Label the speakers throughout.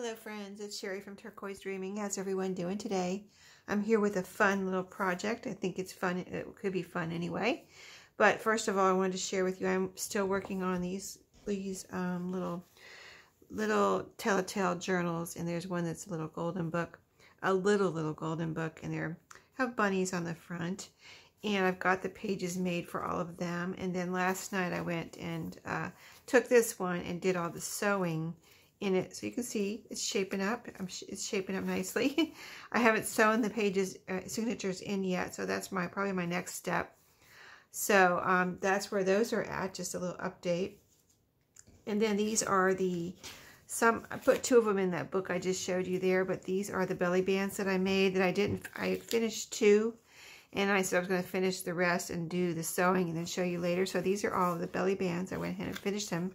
Speaker 1: Hello friends, it's Sherry from Turquoise Dreaming. How's everyone doing today? I'm here with a fun little project. I think it's fun. It could be fun anyway. But first of all, I wanted to share with you, I'm still working on these little telltale journals, and there's one that's a little golden book, a little golden book, and they have bunnies on the front. And I've got the pages made for all of them. And then last night I went and took this one and did all the sewing in it, so you can see it's shaping up. It's shaping up nicely. I haven't sewn the pages signatures in yet, so that's probably my next step. So that's where those are at. Just a little update. And then these are I put two of them in that book I just showed you there, but these are the belly bands that I made that I finished two, and I said I was going to finish the rest and do the sewing and then show you later. So these are all of the belly bands. I went ahead and finished them.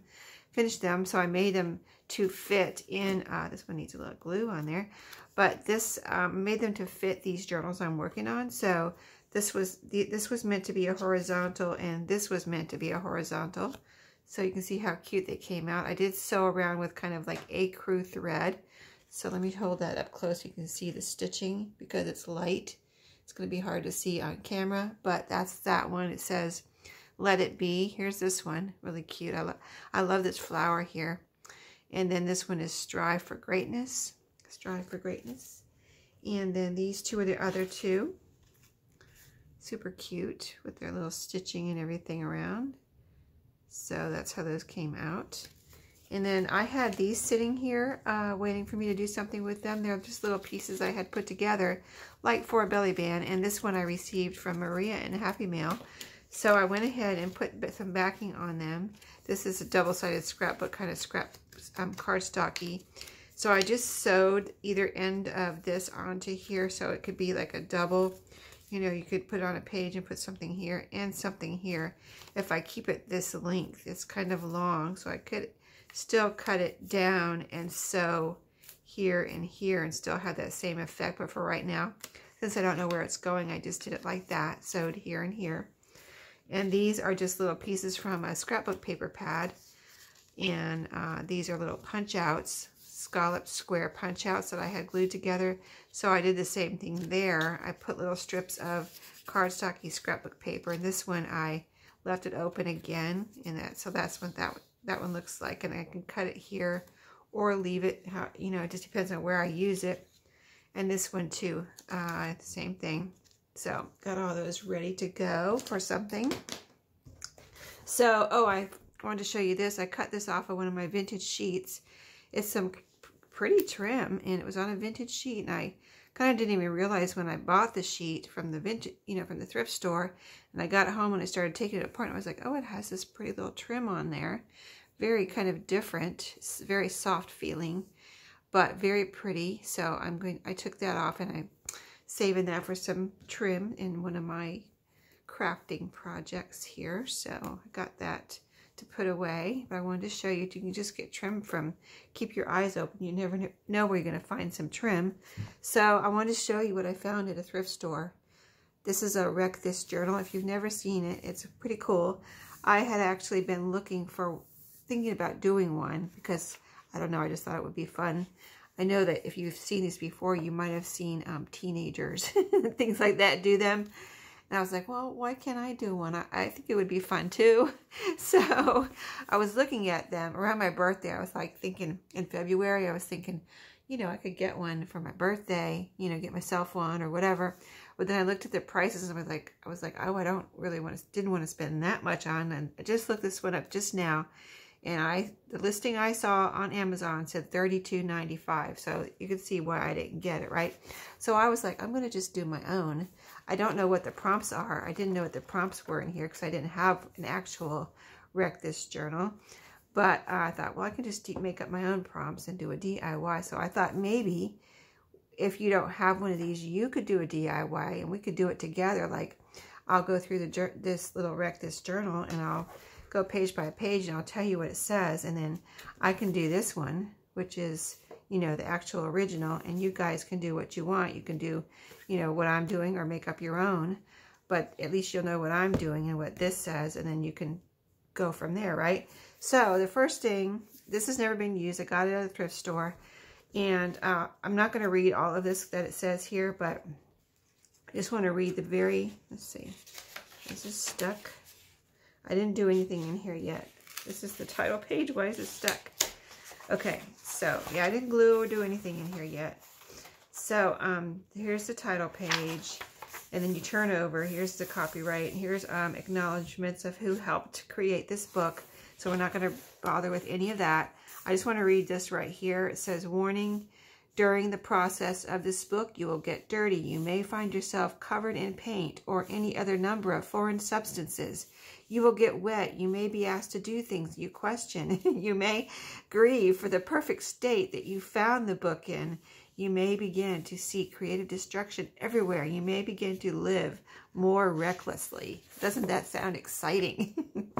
Speaker 1: So I made them to fit in, this one needs a little glue on there, but this made them to fit these journals I'm working on. So this was meant to be a horizontal, and this was meant to be a horizontal. So you can see how cute they came out. I did sew around with kind of like ecru thread. So let me hold that up close so you can see the stitching, because it's light. It's going to be hard to see on camera, but that's that one. It says, "Let It Be." Here's this one, really cute. I love this flower here. And then this one is "Strive for Greatness." Strive for Greatness. And then these two are the other two. Super cute with their little stitching and everything around. So that's how those came out. And then I had these sitting here waiting for me to do something with them. They're just little pieces I had put together, like for a belly band. And this one I received from Maria in Happy Mail. So I went ahead and put some backing on them. This is a double-sided scrapbook, kind of cardstocky. So I just sewed either end of this onto here, so it could be like a double. You know, you could put it on a page and put something here and something here. If I keep it this length, it's kind of long, so I could still cut it down and sew here and here and still have that same effect. But for right now, since I don't know where it's going, I just did it like that, sewed here and here. And these are just little pieces from a scrapbook paper pad. And these are little punch outs, scalloped square punch outs that I had glued together. So I did the same thing there. I put little strips of cardstocky scrapbook paper. And this one I left it open again. And so that's what that one looks like. And I can cut it here or leave it, you know, it just depends on where I use it. And this one too, the same thing. So got all those ready to go for something. So, I wanted to show you this. I cut this off of one of my vintage sheets. It's some pretty trim, and it was on a vintage sheet, and I kind of didn't even realize when I bought the sheet from the vintage, from the thrift store, and I got it home and I started taking it apart, and I was like, oh, it has this pretty little trim on there. Very kind of different, very soft feeling, but very pretty. So I took that off, and I'm saving that for some trim in one of my crafting projects here. So I got that to put away, but I wanted to show you can just get trim from, keep your eyes open. You never know where you're going to find some trim. So I wanted to show you what I found at a thrift store. This is a Wreck This journal. If you've never seen it, it's pretty cool. I had actually been thinking about doing one because, I don't know, I just thought it would be fun. I know that if you've seen this before, you might have seen teenagers, things like that, do them. And I was like, well, why can't I do one? I think it would be fun too. So I was looking at them around my birthday. I was like thinking in February, I was thinking, I could get one for my birthday, get myself one or whatever. But then I looked at the prices and I was like, oh, I didn't want to spend that much on. And I just looked this one up just now. And the listing I saw on Amazon said $32.95. So you can see why I didn't get it, right? So I was like, I'm going to just do my own. I don't know what the prompts are. I didn't know what the prompts were in here because I didn't have an actual Wreck This journal. But I thought, well, I can just make up my own prompts and do a DIY. So I thought maybe if you don't have one of these, you could do a DIY and we could do it together. Like I'll go through this little Wreck This journal and I'll go page by page and I'll tell you what it says, and then I can do this one, which is the actual original, and you guys can do what you want. You can do what I'm doing or make up your own, but at least you'll know what I'm doing and what this says, and then you can go from there, right? So the first thing, this has never been used. I got it at a thrift store. And I'm not going to read all of this that it says here, but I just want to read the very, let's see, this is stuck. I didn't do anything in here yet. This is the title page. Why is it stuck? Okay, so yeah, I didn't glue or do anything in here yet. So here's the title page, and then you turn over. Here's the copyright. Here's acknowledgments of who helped create this book. So we're not going to bother with any of that. I just want to read this right here. It says, warning, during the process of this book, you will get dirty. You may find yourself covered in paint or any other number of foreign substances. You will get wet. You may be asked to do things you question. You may grieve for the perfect state that you found the book in. You may begin to see creative destruction everywhere. You may begin to live more recklessly. Doesn't that sound exciting?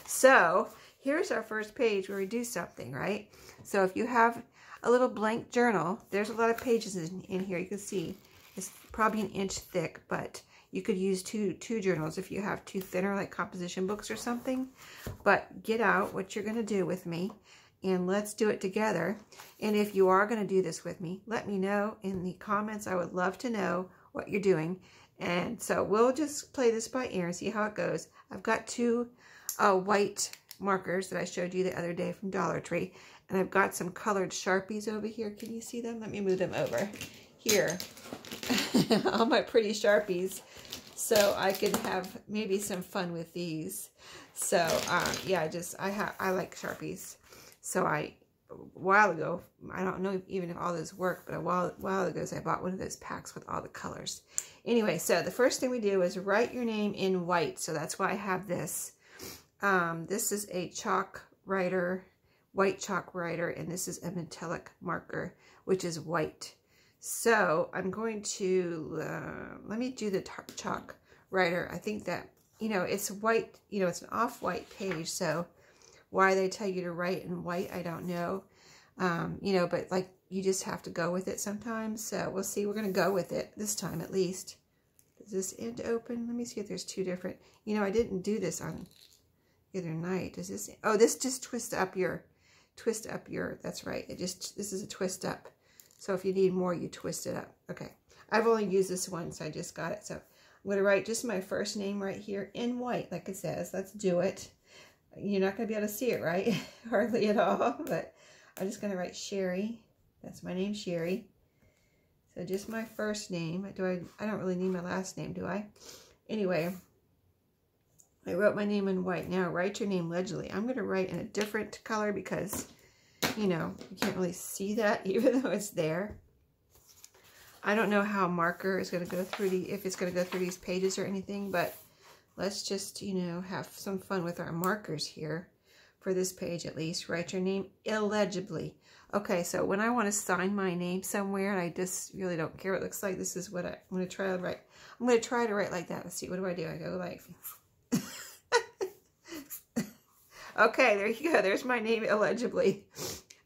Speaker 1: So here's our first page where we do something, right? So if you have a little blank journal, there's a lot of pages in here. You can see it's probably an inch thick, but you could use two journals if you have two thinner, like composition books or something. But get out what you're going to do with me, and let's do it together. And if you are going to do this with me, let me know in the comments. I would love to know what you're doing. And so we'll just play this by ear and see how it goes. I've got two white markers that I showed you the other day from Dollar Tree. And I've got some colored Sharpies over here. Can you see them? Let me move them over. Here. All my pretty Sharpies. So I can have maybe some fun with these. So, yeah, I like Sharpies. So a while ago, I don't know even if all those work, but a while ago, I bought one of those packs with all the colors. Anyway, so the first thing we do is write your name in white. So that's why I have this. This is a chalk writer, white chalk writer, and this is a metallic marker, which is white. So I'm going to, let me do the chalk writer. I think that, you know, it's white, you know, it's an off-white page, so why they tell you to write in white, I don't know. You know, but like, you just have to go with it sometimes. So we'll see. We're going to go with it this time, at least. Does this end open? Let me see if there's two different, you know, I didn't do this on the other night. Does this, oh, this just twist up your, that's right. This is a twist up. So if you need more, you twist it up. Okay. I've only used this once. I just got it. So I'm going to write just my first name right here in white, like it says. Let's do it. You're not going to be able to see it, right? Hardly at all. But I'm just going to write Sheree. That's my name, Sheree. So just my first name. I don't really need my last name, do I? Anyway, I wrote my name in white. Now write your name legibly. I'm going to write in a different color because, you know, you can't really see that even though it's there. I don't know how marker is going to go through if it's going to go through these pages or anything, but let's just, you know, have some fun with our markers here for this page at least. Write your name illegibly. Okay, so when I want to sign my name somewhere and I just really don't care what it looks like, this is what I'm going to try to write. I'm going to try to write like that. Let's see, what do? I go like... Okay, there you go. There's my name illegibly.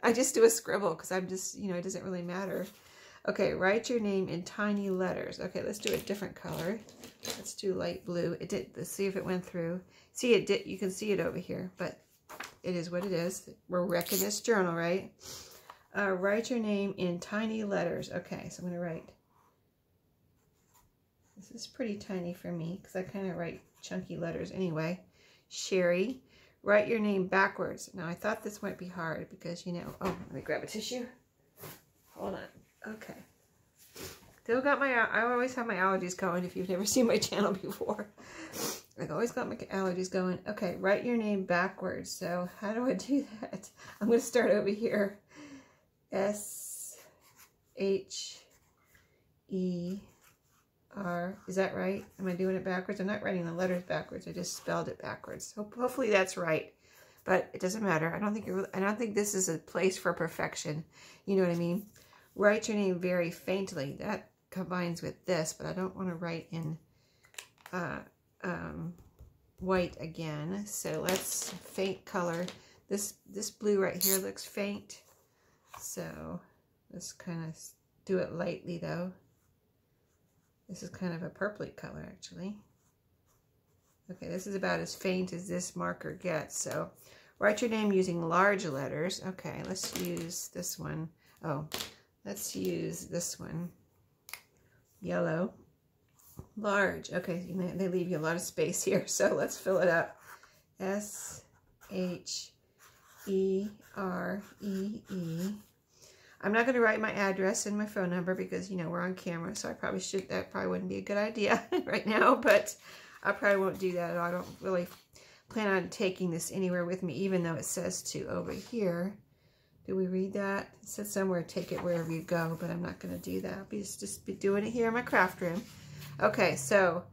Speaker 1: I just do a scribble because I'm just, you know, it doesn't really matter. Okay, write your name in tiny letters. Okay, let's do a different color. Let's do light blue. It did. Let's see if it went through. See, it did. You can see it over here, but it is what it is. We're wrecking this journal, right? Write your name in tiny letters. Okay, so I'm going to write. This is pretty tiny for me because I kind of write chunky letters anyway. Sheree. Write your name backwards. Now, I thought this might be hard because, you know... Oh, let me grab a tissue. Hold on. Okay. Still got my... I always have my allergies going if you've never seen my channel before. I've always got my allergies going. Okay, write your name backwards. So, how do I do that? I'm going to start over here. S-H-E-R. Is that right? Am I doing it backwards? I'm not writing the letters backwards. I just spelled it backwards. Hopefully that's right. But it doesn't matter. I don't think this is a place for perfection. You know what I mean? Write your name very faintly. That combines with this, but I don't want to write in white again. So let's faint color. This blue right here looks faint. So let's kind of do it lightly though. This is kind of a purpley color, actually. Okay, this is about as faint as this marker gets. So, write your name using large letters. Okay, let's use this one. Oh, Let's use this one. Yellow. Large. Okay, they leave you a lot of space here, so let's fill it up. S-H-E-R-E-E. I'm not going to write my address and my phone number because, you know, we're on camera, so I probably should. That probably wouldn't be a good idea right now, but I probably won't do that at all. I don't really plan on taking this anywhere with me, even though it says to over here. Do we read that? It says somewhere, take it wherever you go, but I'm not going to do that. I'll just be doing it here in my craft room. Okay, so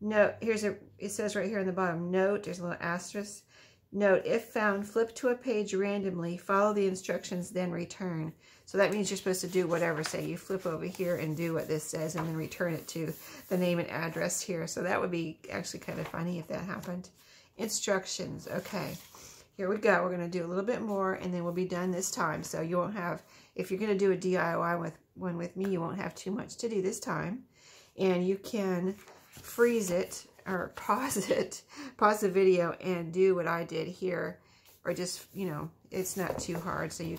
Speaker 1: note, it says right here on the bottom, note, there's a little asterisk. Note, if found, flip to a page randomly, follow the instructions, then return. So that means you're supposed to do whatever. Say you flip over here and do what this says and then return it to the name and address here. So that would be actually kind of funny if that happened. Instructions. Okay, here we go. We're going to do a little bit more and then we'll be done this time. So you won't have, if you're going to do a DIY one with me, you won't have too much to do this time. And you can freeze it or pause the video and do what I did here. Or just, you know, it's not too hard. So you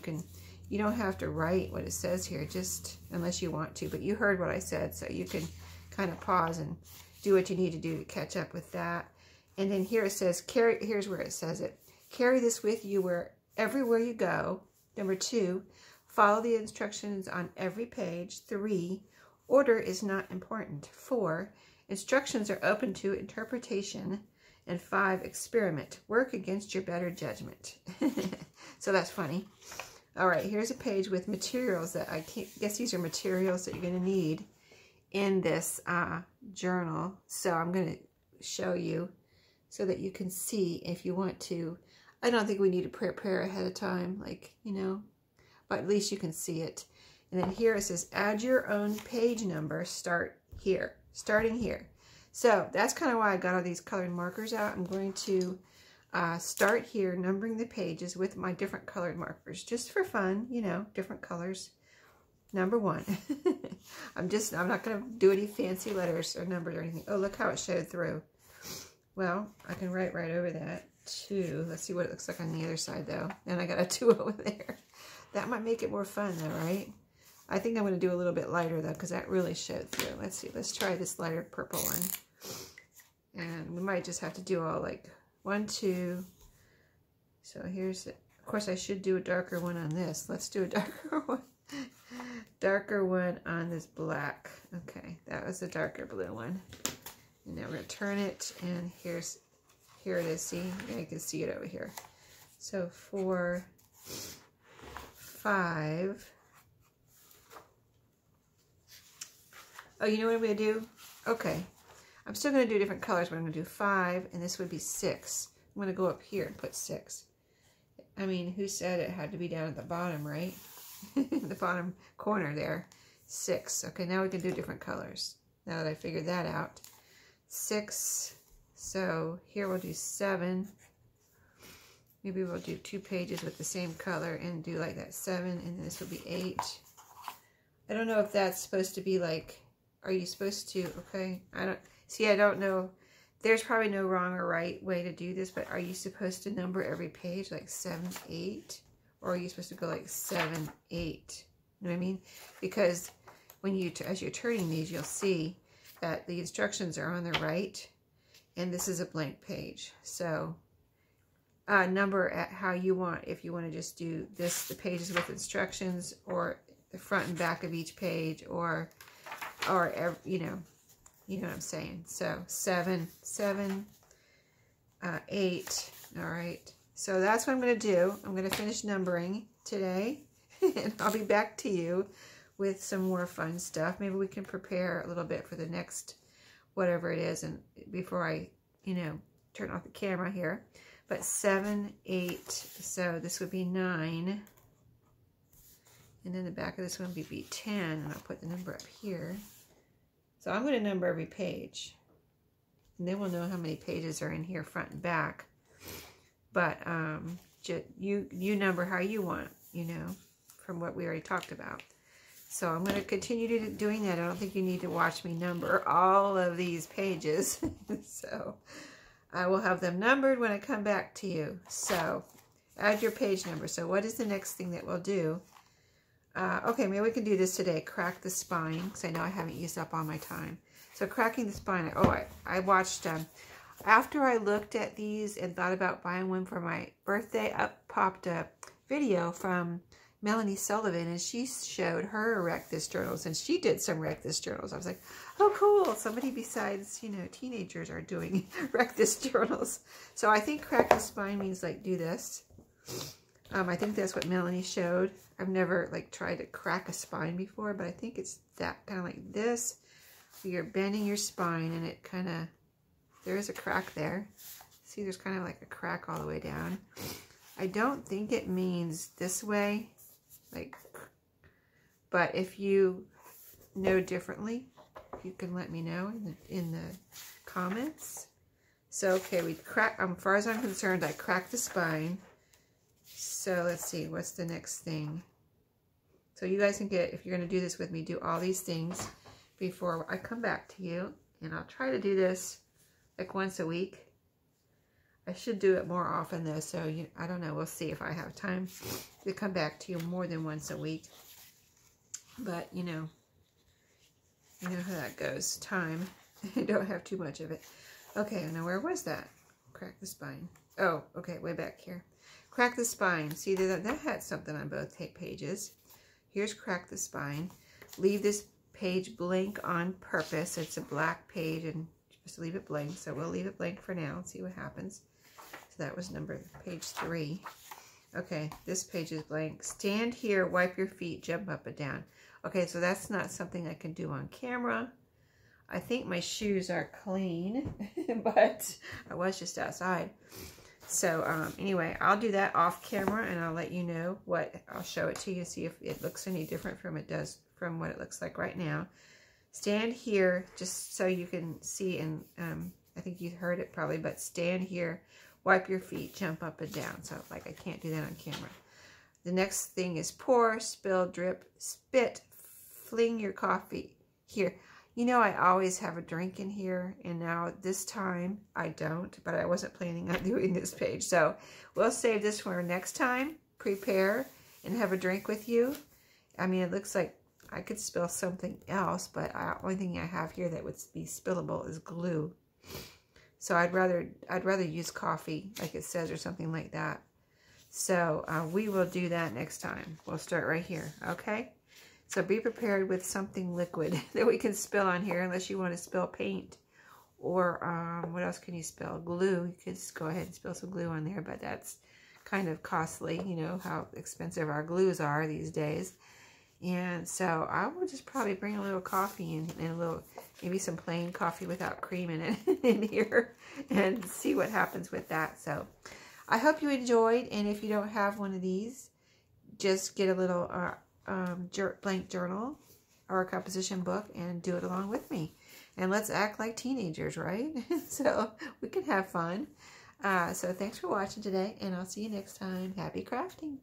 Speaker 1: don't have to write what it says here, just unless you want to. But you heard what I said, so you can kind of pause and do what you need to do to catch up with that. And then here it says, here's where it says it. Carry this with you everywhere you go. Number 2, follow the instructions on every page. 3, order is not important. 4, instructions are open to interpretation. And 5, experiment. Work against your better judgment. So that's funny. All right, here's a page with materials that I guess these are materials that you're going to need in this journal. So I'm going to show you so that you can see if you want to. I don't think we need to prepare ahead of time, like, you know, but at least you can see it. And then here it says, add your own page number, start here, starting here. So that's kind of why I got all these colored markers out. I'm going to start here, numbering the pages with my different colored markers, just for fun, you know, different colors. Number 1. I'm not going to do any fancy letters or numbers or anything. Oh, look how it showed through. Well, I can write right over that. 2. Let's see what it looks like on the other side, though. And I got a 2 over there. That might make it more fun, though, right? I think I'm going to do a little bit lighter, though, because that really showed through. Let's see. Let's try this lighter purple one. And we might just have to do all, like, 1, 2. So here's it. Of course, I should do a darker one on this. Let's do a darker one. Darker one on this black. Okay, that was the darker blue one. And now we're going to turn it, and here it is. See? Yeah, you can see it over here. So 4, 5. Oh, you know what I'm going to do? Okay. I'm still going to do different colors, but I'm going to do 5, and this would be 6. I'm going to go up here and put 6. I mean, who said it had to be down at the bottom, right? The bottom corner there. 6. Okay, now we can do different colors. Now that I figured that out. 6. So here we'll do 7. Maybe we'll do 2 pages with the same color and do like that 7, and this will be 8. I don't know if that's supposed to be like, are you supposed to, okay, I don't know. There's probably no wrong or right way to do this, but are you supposed to number every page like 7, 8? Or are you supposed to go like 7, 8? You know what I mean? Because when as you're turning these, you'll see that the instructions are on the right, and this is a blank page. So number at how you want, if you want to just do this, the pages with instructions, or the front and back of each page, or you know what I'm saying. So 7, 7, 8. All right. So that's what I'm going to do. I'm going to finish numbering today, and I'll be back to you with some more fun stuff. Maybe we can prepare a little bit for the next whatever it is, and before I, turn off the camera here. But 7, 8. So this would be 9. And then the back of this one would be 10, and I'll put the number up here. So I'm going to number every page, and then we'll know how many pages are in here front and back. But you number how you want, from what we already talked about. So I'm going to continue doing that. I don't think you need to watch me number all of these pages. So I will have them numbered when I come back to you. So add your page number. So what is the next thing that we'll do? Okay, maybe we can do this today. Crack the spine, because I know I haven't used up all my time. So cracking the spine. Oh, I watched, after I looked at these and thought about buying one for my birthday, up popped a video from Melanie Sullivan, and she showed her Wreck This journals, and she did some Wreck This journals. I was like, oh, cool. Somebody besides, you know, teenagers are doing Wreck This journals. So I think crack the spine means, like, do this. I think that's what Melanie showed. I've never, like, tried to crack a spine before, but I think it's that kind of like this. You're bending your spine, and it kind of, there is a crack there. See, there's kind of like a crack all the way down. I don't think it means this way, like, but if you know differently, you can let me know in the comments. So, okay, we crack, as far as I'm concerned, I cracked the spine. So let's see, what's the next thing? So you guys can get, if you're going to do this with me, do all these things before I come back to you. And I'll try to do this like once a week. I should do it more often though, so I don't know. We'll see if I have time to come back to you more than once a week. But, you know how that goes. Time. I don't have too much of it. Okay, now where was that? Crack the spine. Oh, okay, way back here. Crack the spine. See, that had something on both pages. Here's crack the spine. Leave this page blank on purpose. It's a black page, and you're supposed to leave it blank. So we'll leave it blank for now and see what happens. So that was page 3. Okay, this page is blank. Stand here, wipe your feet, jump up and down. Okay, so that's not something I can do on camera. I think my shoes are clean, but I was just outside. So anyway, I'll do that off camera, and I'll let you know I'll show it to you, see if it looks any different from what it looks like right now. Stand here just so you can see, and I think you heard it probably, but stand here, wipe your feet, jump up and down. So like I can't do that on camera. The next thing is pour, spill, drip, spit, fling your coffee here. You know, I always have a drink in here, and now this time I don't, but I wasn't planning on doing this page. So we'll save this for next time. Prepare and have a drink with you. I mean, it looks like I could spill something else, but the only thing I have here that would be spillable is glue. So I'd rather use coffee, like it says, or something like that. So we will do that next time. We'll start right here, okay? So be prepared with something liquid that we can spill on here, unless you want to spill paint. Or what else can you spill? Glue. You could just go ahead and spill some glue on there, but that's kind of costly. You know how expensive our glues are these days. And so I will just probably bring a little coffee and a little, maybe some plain coffee without cream in it in here, and see what happens with that. So I hope you enjoyed, and if you don't have one of these, just get a little blank journal or a composition book and do it along with me. And let's act like teenagers, right? So we can have fun. So thanks for watching today, and I'll see you next time. Happy crafting.